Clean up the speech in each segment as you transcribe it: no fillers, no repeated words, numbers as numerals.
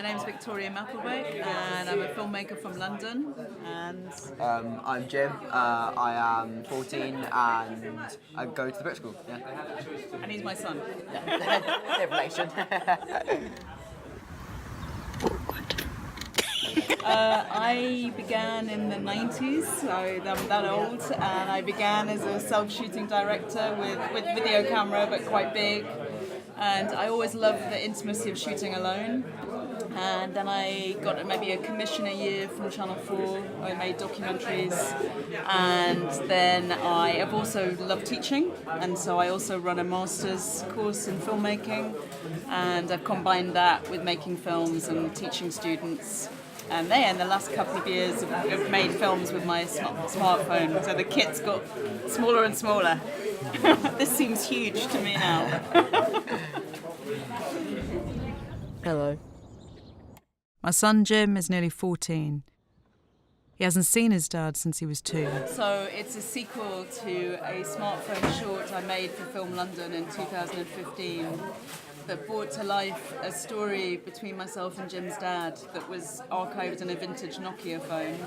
name's Victoria Mapplebeck, and I'm a filmmaker from London. And I'm Jim. I am 14 and I go to the Brit School. Yeah. And he's my son. They're relation. I began in the 90s, so I'm that old, and I began as a self-shooting director with video camera, but quite big. And I always loved the intimacy of shooting alone. And then I got maybe a commission a year from Channel 4. I made documentaries. And then I have also loved teaching. And so I also run a master's course in filmmaking. And I've combined that with making films and teaching students. And then the last couple of years I've made films with my smartphone. So the kit's got smaller and smaller. This seems huge to me now. Hello. My son Jim is nearly 14. He hasn't seen his dad since he was 2. So it's a sequel to a smartphone short I made for Film London in 2015 that brought to life a story between myself and Jim's dad that was archived in a vintage Nokia phone.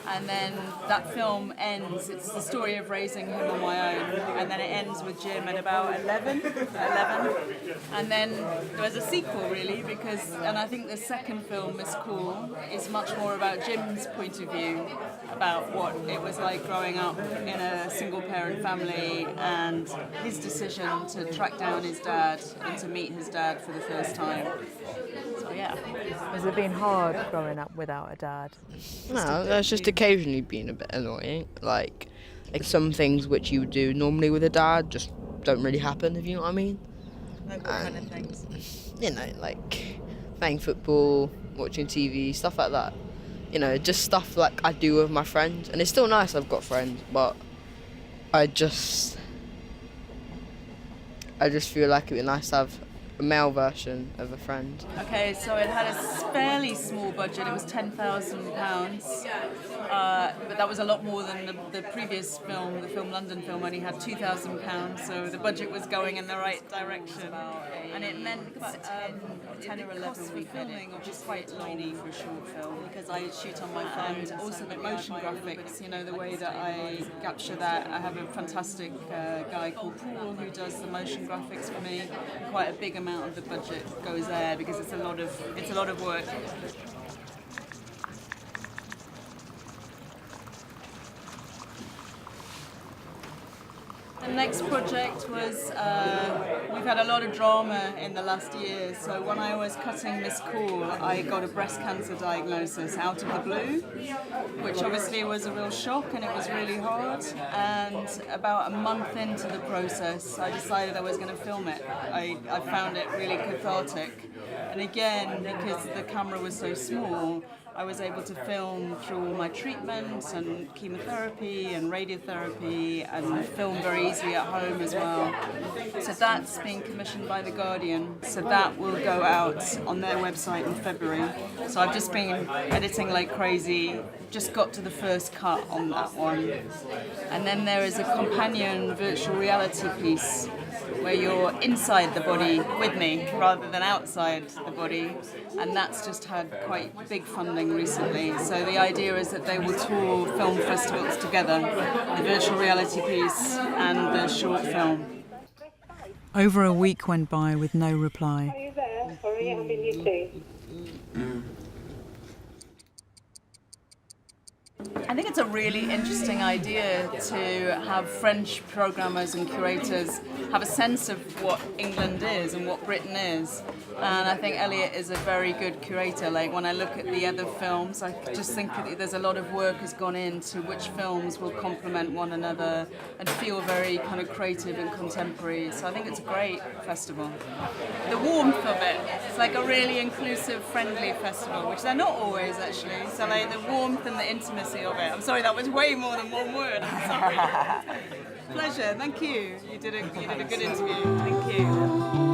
And then that film ends, it's the story of raising him on my own, and then it ends with Jim at about 11. And then there's a sequel really, and I think the second film, Miss Cool, is much more about Jim's point of view, about what it was like growing up in a single parent family and his decision to track down his dad and to meet his dad for the first time. So yeah. Has it been hard growing up without a dad? No, that's just occasionally been a bit annoying. Like some things which you would do normally with a dad just don't really happen, if you know what I mean. Like what kind of things? You know, like playing football, watching TV, stuff like that. You know, just stuff like I do with my friends. And it's still nice I've got friends, but I just feel like it'd be nice to have a male version of a friend. Okay, so it had a fairly small budget. It was £10,000, but that was a lot more than the previous film. The Film London film only had £2,000, so the budget was going in the right direction. And it meant about 10 or 11 week filming, which is quite tiny for a short film, because I shoot on my phone. And also the motion graphics, you know, the way that I capture that. I have a fantastic guy called Paul who does the motion graphics for me. Quite a big amount of the budget goes there because it's a lot of work. The next project was, we've had a lot of drama in the last year, so when I was cutting Miss Cool, I got a breast cancer diagnosis out of the blue, which obviously was a real shock and it was really hard, and about a month into the process I decided I was going to film it. I found it really cathartic, and again, because the camera was so small, I was able to film through all my treatments and chemotherapy and radiotherapy and film very easily at home as well. So that's being commissioned by The Guardian. So that will go out on their website in February. So I've just been editing like crazy, just got to the first cut on that one. And then there is a companion virtual reality piece where you're inside the body with me rather than outside the body, and that's just had quite big funding recently. So the idea is that they will tour film festivals together, the virtual reality piece and the short film. Over a week went by with no reply. Are you there? Sorry, I'm in Lycée. I think it's a really interesting idea to have French programmers and curators have a sense of what England is and what Britain is. And I think Elliot is a very good curator. Like when I look at the other films, I just think that there's a lot of work has gone into which films will complement one another and feel very kind of creative and contemporary. So I think it's a great festival. The warmth of it, it's like a really inclusive, friendly festival, which they're not always actually. So like the warmth and the intimacy of it. I'm sorry, that was way more than one word. I'm sorry. Pleasure. Thank you. You did a good interview. Thank you.